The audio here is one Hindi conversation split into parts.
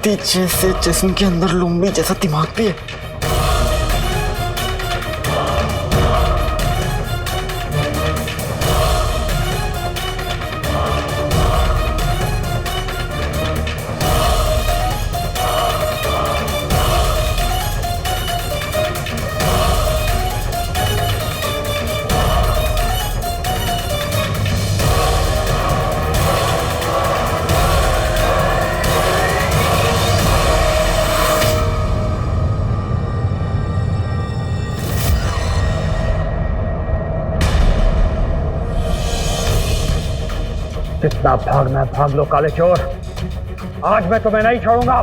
हाथी जैसे जिस्म के अंदर लुम्बी जैसा दिमाग भी है। कितना भागना है भाग लो काले चोर, आज मैं तुम्हें नहीं छोड़ूंगा।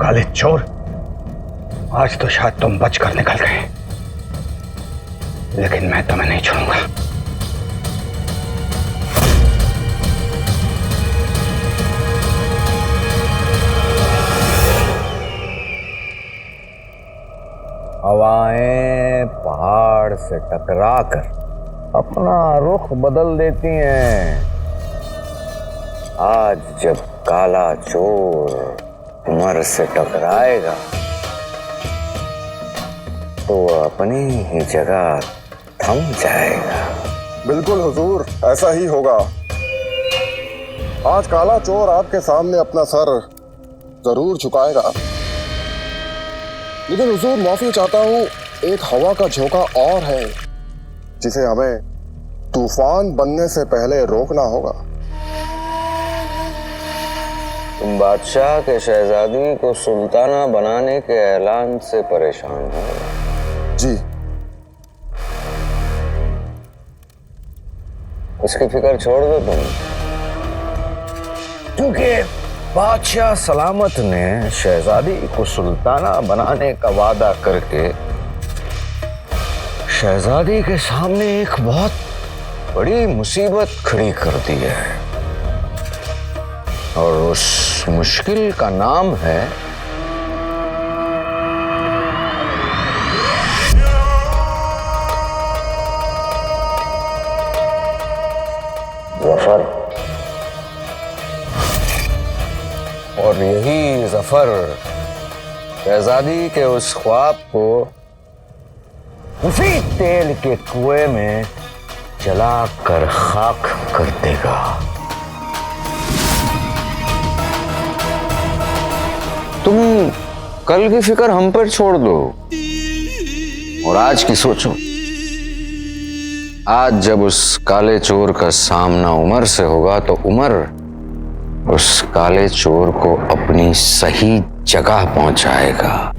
काले चोर, आज तो शायद तुम बचकर निकल गए, लेकिन मैं तुम्हें नहीं छोड़ूंगा। हवाएं पहाड़ से टकराकर अपना रुख बदल देती हैं। आज जब काला चोर उमर से टकराएगा तो अपनी ही जगह थम जाएगा। बिल्कुल हुजूर, ऐसा ही होगा। आज काला चोर आपके सामने अपना सर जरूर झुकाएगा। लेकिन हुजूर, माफी चाहता हूँ, एक हवा का झोंका और है जिसे हमें तूफान बनने से पहले रोकना होगा। तुम बादशाह के शहजादी को सुल्ताना बनाने के ऐलान से परेशान हो? जी। उसकी फिक्र छोड़ दो तुम, क्योंकि बादशाह सलामत ने शहजादी को सुल्ताना बनाने का वादा करके शहजादी के सामने एक बहुत बड़ी मुसीबत खड़ी कर दी है, और उस मुश्किल का नाम है जफर। और यही जफर शहजादी के उस ख्वाब को उसी तेल के कुएं में जलाकर खाक कर देगा। तुम कल की फिक्र हम पर छोड़ दो और आज की सोचो। आज जब उस काले चोर का सामना उमर से होगा तो उमर उस काले चोर को अपनी सही जगह पहुंचाएगा।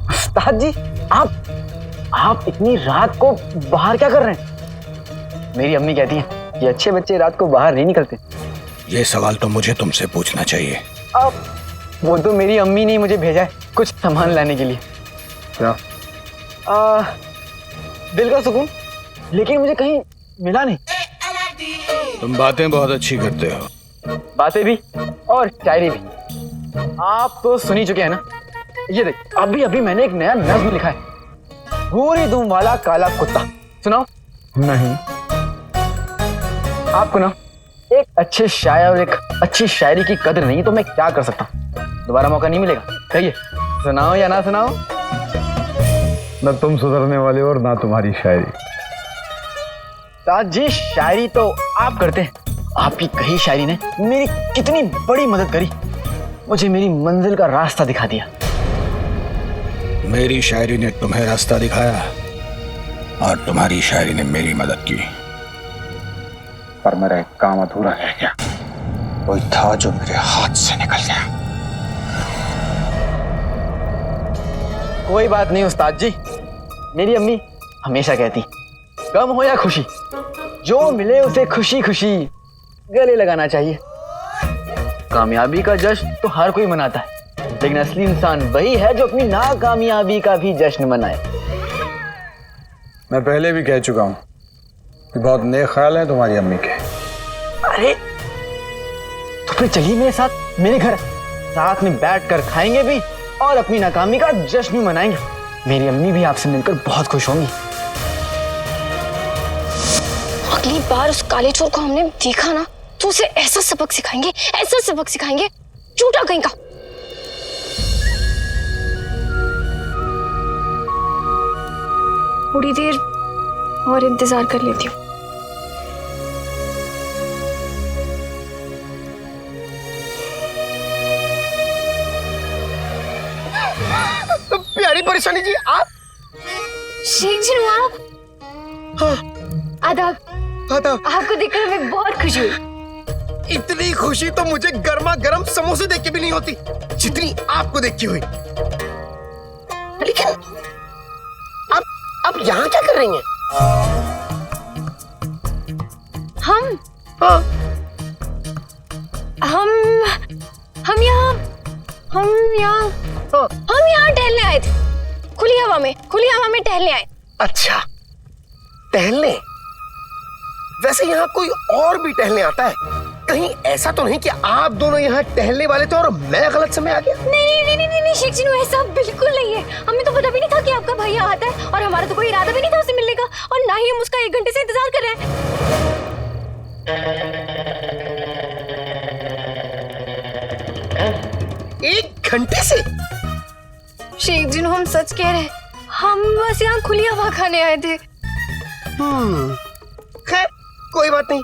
उस्ताद जी, आप इतनी रात को बाहर क्या कर रहे हैं? मेरी अम्मी कहती हैं कि अच्छे बच्चे रात को बाहर नहीं निकलते। ये सवाल तो मुझे तुमसे पूछना चाहिए। वो तो मेरी अम्मी ने मुझे भेजा है कुछ सामान लाने के लिए। क्या? दिल का सुकून, लेकिन मुझे कहीं मिला नहीं। तुम बातें बहुत अच्छी करते हो। बातें भी और शायरी भी आप तो सुन ही चुके हैं ना। ये देख, अभी मैंने एक नया नज़्म लिखा है, भूरी दुम वाला काला कुत्ता। सुनाओ? नहीं। आपको ना एक अच्छे शायर और एक अच्छी शायरी की कदर नहीं, तो मैं क्या कर सकता हूँ? दोबारा मौका नहीं मिलेगा। कहिए, सुनाओ या ना सुनाओ? न तुम सुधरने वाले और ना तुम्हारी शायरी। उस्ताद जी, शायरी तो आप करते हैं। आपकी कही शायरी ने मेरी कितनी बड़ी मदद करी, मुझे मेरी मंजिल का रास्ता दिखा दिया। मेरी शायरी ने तुम्हें रास्ता दिखाया और तुम्हारी शायरी ने मेरी मदद की, पर मेरा एक काम अधूरा रह गया। कोई था जो मेरे हाथ से निकल गया। कोई बात नहीं उस्ताद जी, मेरी अम्मी हमेशा कहती, गम हो या खुशी, जो मिले उसे खुशी खुशी गले लगाना चाहिए। कामयाबी का जश्न तो हर कोई मनाता है, लेकिन असली इंसान वही है जो अपनी नाकामयाबी का भी जश्न मनाए। मैं पहले भी कह चुका हूं कि बहुत नेक ख्याल है तुम्हारी अम्मी के। अरे तो फिर चलिए मेरे साथ मेरे घर, साथ में बैठकर खाएंगे भी और अपनी नाकामी का जश्न भी मनाएंगे। मेरी अम्मी भी आपसे मिलकर बहुत खुश होंगी। अगली बार उस काले चोर को हमने देखा ना तो उसे ऐसा सबक सिखाएंगे, ऐसा सबक सिखाएंगे, झूठा कहीं का। थोड़ी देर और इंतजार कर लेती हूँ। प्यारी परेशानी जी, आप? शेख जी आप? हाँ। आदाब। आदाब। आपको देखकर हमें बहुत खुशी हुई। इतनी खुशी तो मुझे गर्मा गर्म समोसे देख के भी नहीं होती जितनी आपको देख के हुई। लेकिन आप यहाँ क्या कर रही हैं? हम हाँ। हम यहाँ टहलने आए थे। खुली हवा में टहलने आए। अच्छा, टहलने? वैसे यहाँ कोई और भी टहलने आता है? कहीं ऐसा तो नहीं कि आप दोनों यहाँ टहलने वाले थे और मैं गलत समय आ गया? नहीं शेख जी, ऐसा बिल्कुल नहीं है। हमें तो पता भी नहीं था कि आपका भैया आता है और हमारा तो कोई इरादा भी नहीं था उससे मिलने का, और ना ही हम उसका 1 घंटे से इंतजार कर रहे हैं। 1 घंटे से? शेख जी, हम सच कह रहे हैं, हम बस यहाँ खुली हवा खाने आए थे। खैर कोई बात नहीं,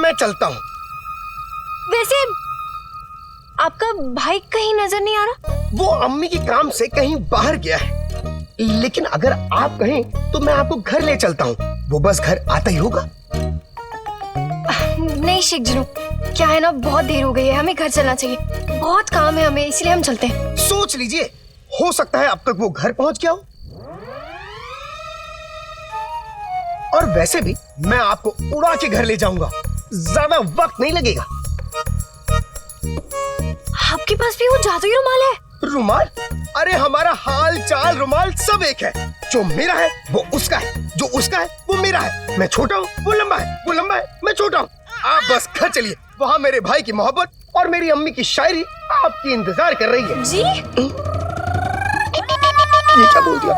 मैं चलता हूँ। वैसे आपका भाई कहीं नजर नहीं आ रहा? वो अम्मी के काम से कहीं बाहर गया है, लेकिन अगर आप कहें तो मैं आपको घर ले चलता हूँ। वो बस घर आता ही होगा। नहीं शेख जी, क्या है ना, बहुत देर हो गई है, हमें घर चलना चाहिए। बहुत काम है हमें, इसलिए हम चलते हैं। सोच लीजिए, हो सकता है अब तक वो घर पहुंच गया हो। और वैसे भी मैं आपको उड़ा के घर ले जाऊंगा, ज्यादा वक्त नहीं लगेगा। आपके पास भी वो जादुई रुमाल है? रुमाल? अरे हमारा हाल चाल रुमाल सब एक है। जो मेरा है वो उसका है, जो उसका है वो मेरा है। मैं छोटा हूँ, वो लंबा है, वो लंबा है, मैं छोटा हूँ। आप बस घर चलिए, वहाँ मेरे भाई की मोहब्बत और मेरी अम्मी की शायरी आपकी इंतजार कर रही है। जी? ये क्या बोल दिया?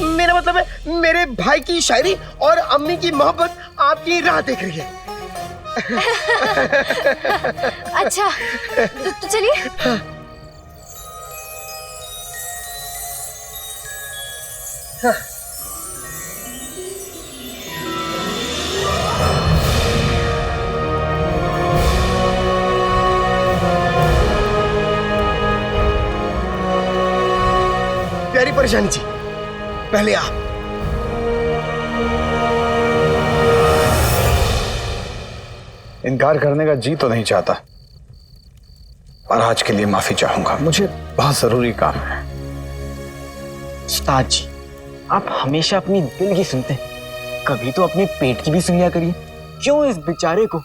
मेरा मतलब है मेरे भाई की शायरी और अम्मी की मोहब्बत आपकी राह देख रही है। अच्छा तो चलिए। प्यारी परेशानी जी, पहले आप। इनकार करने का जी तो नहीं चाहता, पर आज के लिए माफी चाहूंगा। मुझे बहुत जरूरी काम है। उस्ताद जी, आप हमेशा अपनी दिल की सुनते हैं, कभी तो अपने पेट की भी सुन लिया करिए। क्यों इस बेचारे को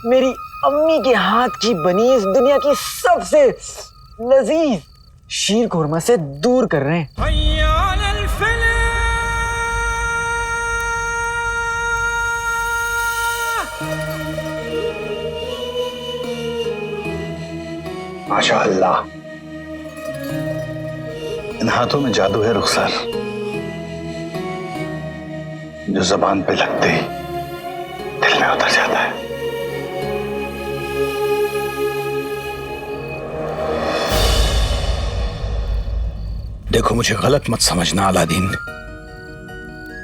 मेरी अम्मी के हाथ की बनी इस दुनिया की सबसे लजीज शीर खुरमा से दूर कर रहे हैं। माशाअल्लाह, इन हाथों में जादू है रुखसार, जो जबान पे लगते ही दिल में उतर जाता है। देखो, मुझे गलत मत समझना अलादीन,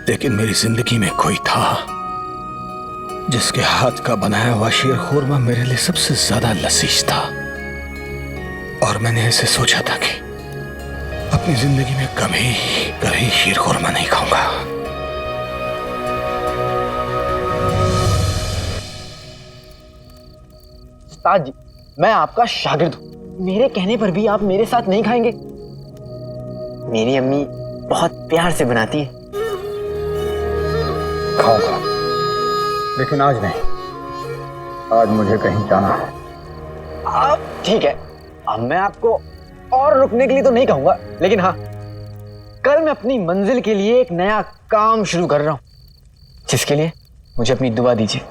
लेकिन मेरी जिंदगी में कोई था जिसके हाथ का बनाया हुआ शीर खुरमा मेरे लिए सबसे ज्यादा लजीज था, और मैंने ऐसे सोचा था कि अपनी जिंदगी में कभी कभी शीर खुरमा नहीं खाऊंगा। उस्ताद जी, मैं आपका शागिर्द हूँ, मेरे कहने पर भी आप मेरे साथ नहीं खाएंगे? मेरी अम्मी बहुत प्यार से बनाती है। खाऊंगा, लेकिन आज नहीं। आज मुझे कहीं जाना है। अब ठीक है, अब मैं आपको और रुकने के लिए तो नहीं कहूंगा, लेकिन हाँ, कल मैं अपनी मंजिल के लिए एक नया काम शुरू कर रहा हूँ, जिसके लिए मुझे अपनी दुआ दीजिए।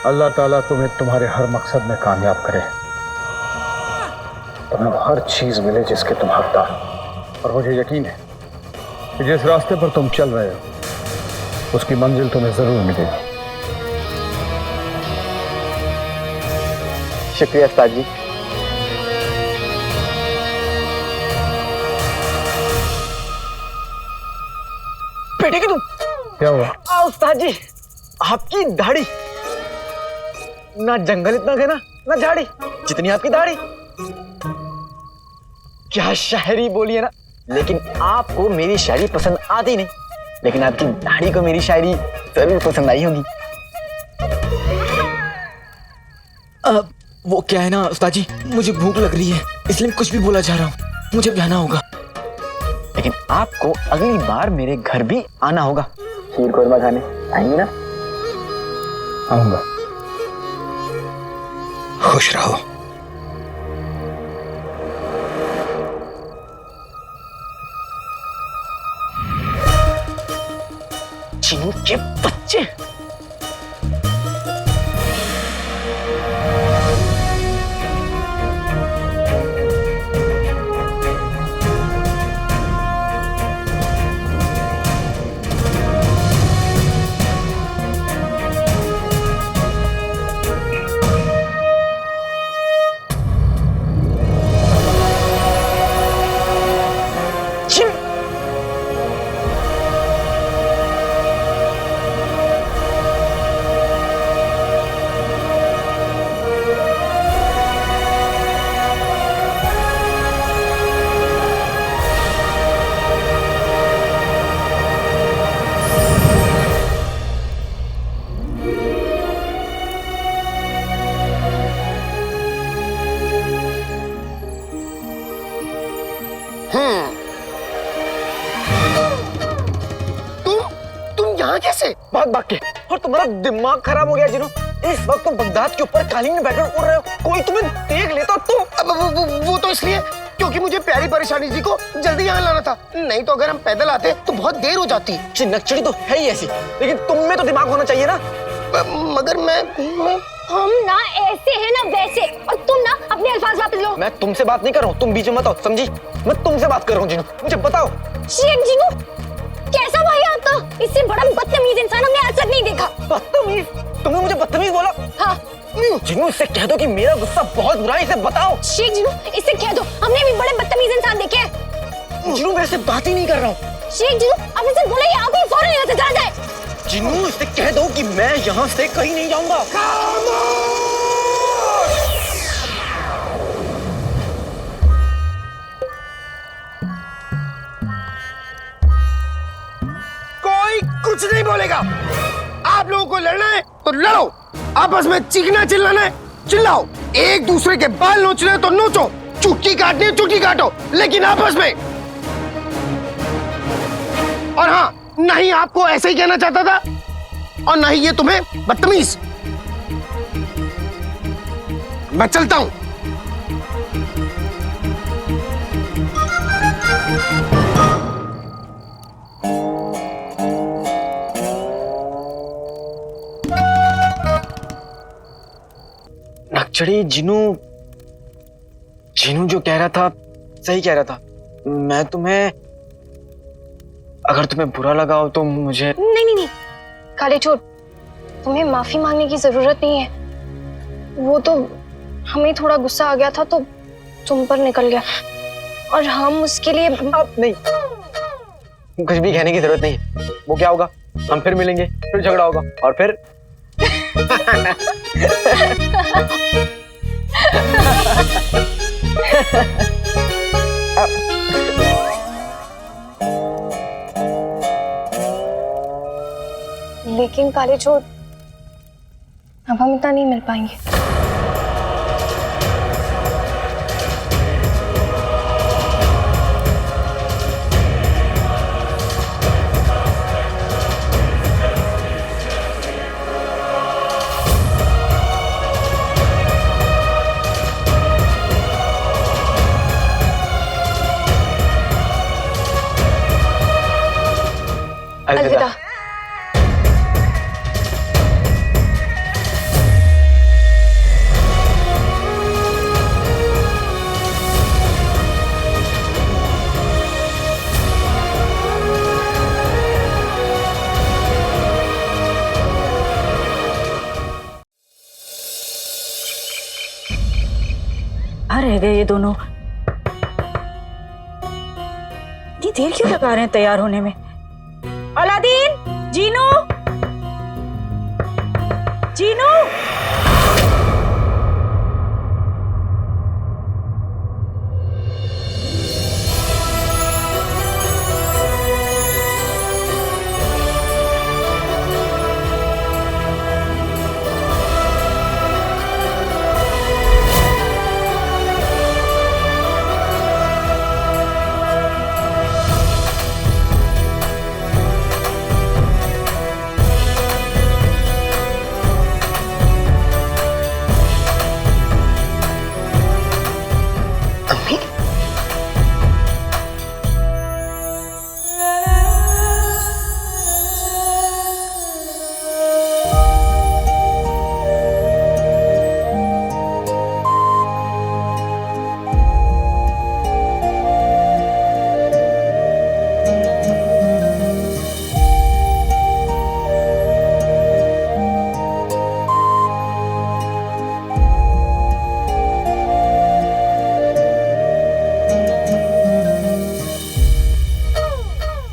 अल्लाह ताला तुम्हें तुम्हारे हर मकसद में कामयाब करे, तुम्हें वो हर चीज मिले जिसके तुम हकदार हो। और मुझे यकीन है कि जिस रास्ते पर तुम चल रहे हो उसकी मंजिल तुम्हें जरूर मिलेगी। शुक्रिया उस्ताद जी। बेटे की तुम क्या हुआ? उस्ताद जी, आपकी दाढ़ी, ना जंगल इतना घना ना झाड़ी, जितनी आपकी दाढ़ी। क्या शायरी बोली है ना, लेकिन आपको मेरी शायरी पसंद आती नहीं, लेकिन आपकी दाढ़ी को मेरी शायरी जरूर पसंद आई होगी। अब वो क्या है ना उस्ताद जी, मुझे भूख लग रही है, इसलिए मैं कुछ भी बोला जा रहा हूँ, मुझे जाना होगा। लेकिन आपको अगली बार मेरे घर भी आना होगा, शीर खुरमा खाने आएंगे ना? आऊंगा। खुश रहो। चिन्नू के बच्चे। तुम यहाँ कैसे? भाग भाग के, और तुम्हारा दिमाग खराब हो गया जिन्हों, इस वक्त तुम बगदाद के ऊपर कालीन में बैठकर उड़ रहे हो, कोई तुम्हें देख लेता तो। अब वो तो इसलिए क्योंकि मुझे प्यारी परेशानी जी को जल्दी यहाँ लाना था, नहीं तो अगर हम पैदल आते तो बहुत देर हो जाती। चिन्नकचड़ी तो है ही ऐसी, लेकिन तुम में तो दिमाग होना चाहिए ना। मगर मैं हम ना ऐसे हैं ना वैसे, और तुम ना अपने अल्फाज वापस लो। मैं तुमसे बात नहीं कर रहा हूँ, तुम बीच में मत आओ, समझी? मैं तुमसे बात कर रहा हूँ जिन्हों, मुझे बताओ। शेख जिनू, कैसा भाई आपका? इससे बड़ा बदतमीज इंसान हमने आज तक नहीं देखा। बदतमीज? तुमने मुझे बदतमीज बोला? हाँ। जिन्हों, इससे कह दो कि मेरा गुस्सा बहुत बुरा है, इसे बताओ। शेख जिनू, इससे कह दो हमने भी बड़े बदतमीज इंसान देखे हैं। जिन्हों, मैं इससे बात ही नहीं कर रहा हूँ। शेख जिनू, अब इसे बोले ये आपको फौरन यहाँ से चला जाए। जिन्हों, इससे कह दो कि मैं यहाँ से कहीं नहीं जाऊंगा। कोई कुछ नहीं बोलेगा। आप लोगों को लड़ना है तो लड़ो, आपस में चीखना चिल्लाना है चिल्लाओ, एक दूसरे के बाल नोचने हैं तो नोचो, चुटकी काटनी है चुटकी काटो, लेकिन आपस में। और हाँ, नहीं आपको ऐसे ही कहना चाहता था, और नहीं ये तुम्हें बदतमीज। मैं चलता हूं। नक्चड़ी, जिनू जो कह रहा था सही कह रहा था। मैं तुम्हें, अगर तुम्हें बुरा लगा हो तो मुझे। नहीं काले चोर, तुम्हें माफी मांगने की जरूरत नहीं है। वो तो हमें थोड़ा गुस्सा आ गया था तो तुम पर निकल गया, और हम उसके लिए। अब नहीं, कुछ भी कहने की जरूरत नहीं है। वो क्या होगा हम फिर मिलेंगे, फिर झगड़ा होगा और फिर लेकिन काले चोर, अब हम इतना नहीं मिल पाएंगे। अलविदा। रह गए ये दोनों। इतनी देर क्यों लगा रहे हैं तैयार होने में? अलादीन, जीनू, जीनू।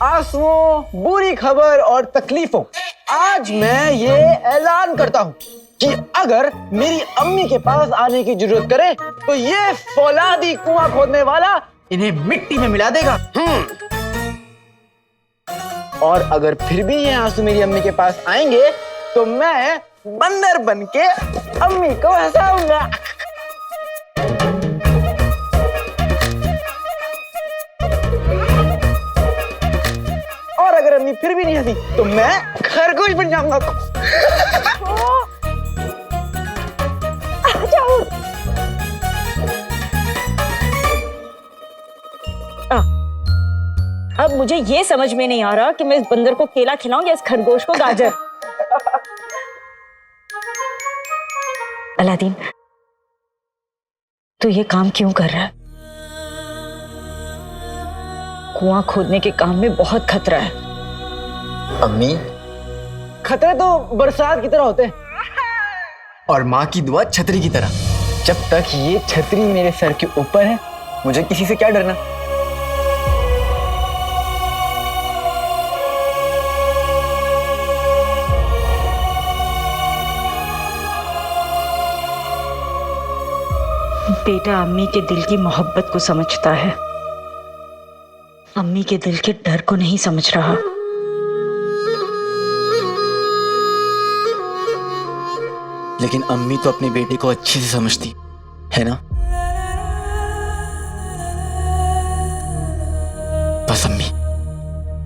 आंसुओं, बुरी खबर और तकलीफों, आज मैं ये ऐलान करता हूँ कि अगर मेरी अम्मी के पास आने की जरूरत करे तो ये फौलादी कुआं खोदने वाला इन्हें मिट्टी में मिला देगा। और अगर फिर भी ये आंसू मेरी अम्मी के पास आएंगे तो मैं बंदर बन के अम्मी को हंसाऊंगा। और अगर अम्मी फिर भी नहीं हंसी तो मैं खरगोश बन जाऊंगा। अब मुझे ये समझ में नहीं आ रहा कि मैं इस बंदर को केला खिलाऊं या इस खरगोश को गाजर। अलादीन, तू ये काम क्यों कर रहा है? कुआं खोदने के काम में बहुत खतरा है। अम्मी, खतरे तो बरसात की तरह होते हैं और माँ की दुआ छतरी की तरह। जब तक ये छतरी मेरे सर के ऊपर है मुझे किसी से क्या डरना। बेटा अम्मी के दिल की मोहब्बत को समझता है, अम्मी के दिल के डर को नहीं समझ रहा। लेकिन अम्मी तो अपने बेटे को अच्छे से समझती है ना। बस अम्मी,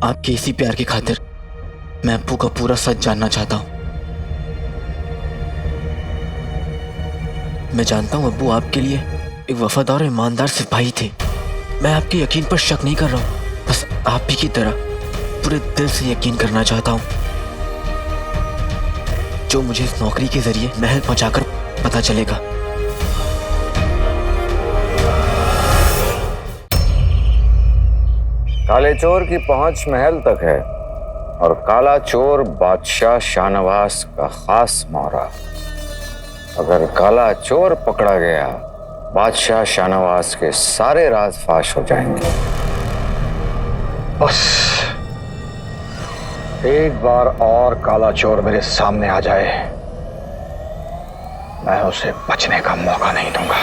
आपके इसी प्यार की खातिर मैं अब्बू का पूरा सच जानना चाहता हूं। मैं जानता हूं अब्बू आपके लिए एक वफादार और ईमानदार सिपाही थे। मैं आपके यकीन पर शक नहीं कर रहा हूं, बस आप भी की तरह पूरे दिल से यकीन करना चाहता हूं। जो मुझे इस नौकरी के जरिए महल पहुंचाकर पता चलेगा। काले चोर की पहुंच महल तक है और काला चोर बादशाह शाहनवाज का खास मौरा। अगर काला चोर पकड़ा गया बादशाह शाहनवाज के सारे राज फाश हो जाएंगे। बस एक बार और काला चोर मेरे सामने आ जाए, मैं उसे बचने का मौका नहीं दूंगा।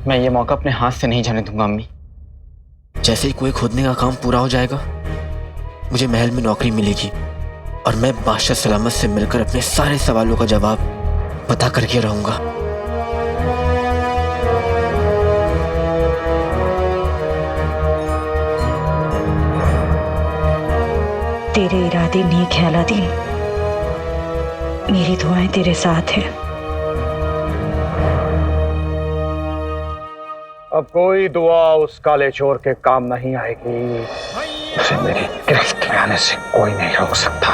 मैं ये मौका अपने हाथ से नहीं जाने दूंगा अम्मी। जैसे ही कुएं खोदने का काम पूरा हो जाएगा, मुझे महल में नौकरी मिलेगी और मैं बादशाह सलामत से मिलकर अपने सारे सवालों का जवाब पता करके रहूंगा। तेरे इरादे नेक है अलादीन, मेरी दुआएं तेरे साथ हैं। अब कोई दुआ उस काले चोर के काम नहीं आएगी। उसे मेरी गिरफ्त में आने से कोई नहीं रोक सकता।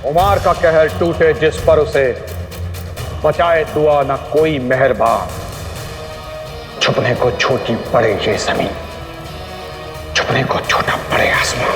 उमार का कहर टूटे जिस पर उसे, बचाए दुआ ना कोई मेहरबान। छुपने को छोटी पड़े ये जमीन, छुपने को छोटा पड़े आसमान।